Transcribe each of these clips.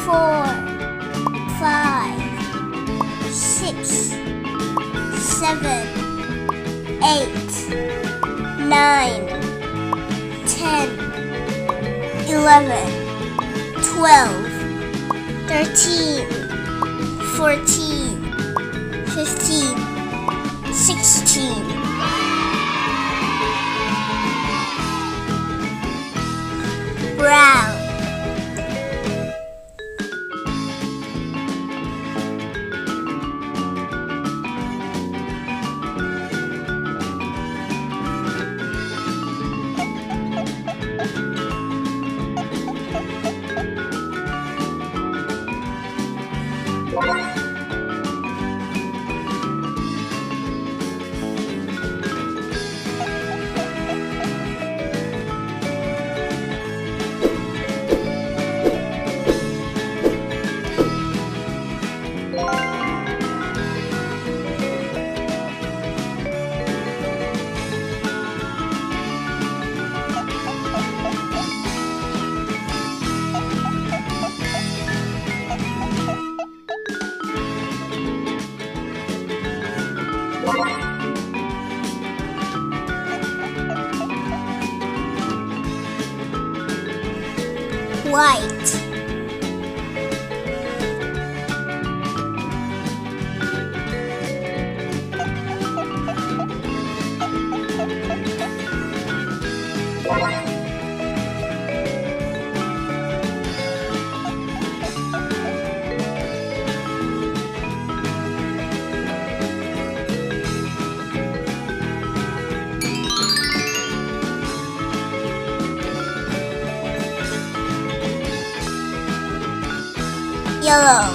4, 5, 6, 7, 8, 9, 10, 11, 12, 13, 14, 15, 16. Brown. White. Yellow.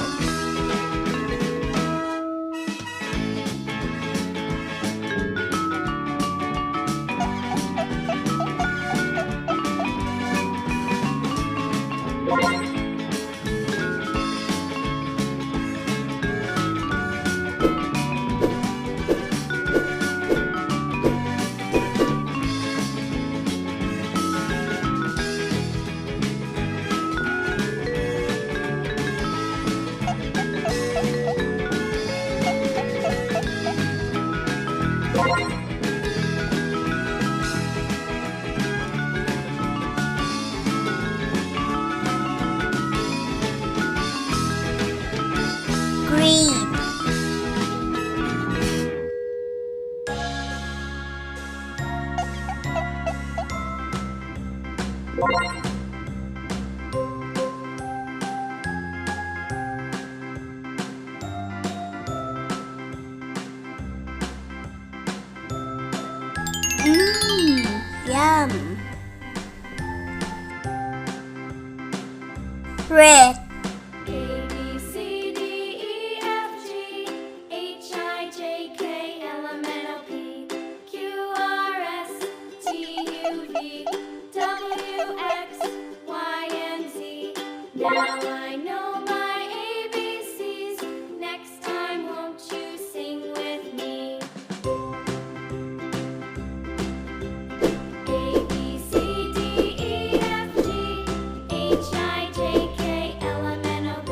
Green. Yum. Red. Now I know my ABCs. Next time, won't you sing with me? A, B, C, D, E, F, G, H, I, J, K, L, M, N, O, P,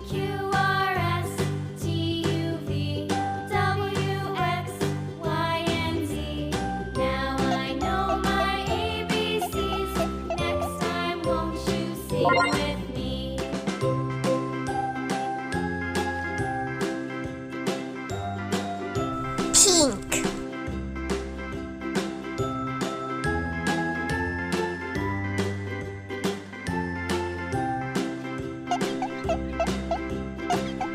Q, R, S, T, U, V, W, X, Y, and Z. Now I know my ABCs. Next time, won't you sing with me? Pink.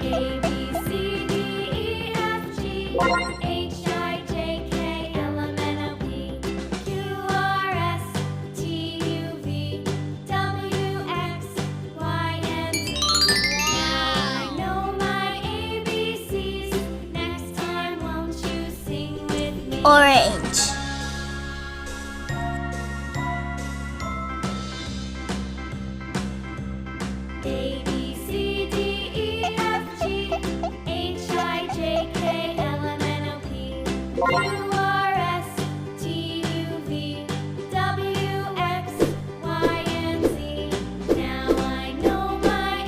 A, B, C, D, E, F, G, H, I, J, K, L, M, N, O, P, Q, R, S, T, U, V, W, X, Y, and Z. Now I know my ABCs. Next time, won't you sing with me? Orange. A, B, C, D, E, F, G, H, I, J, K, L, M, N, O, P, Q, R, S, T, U, V, W, X, Y, and Z. Now I know my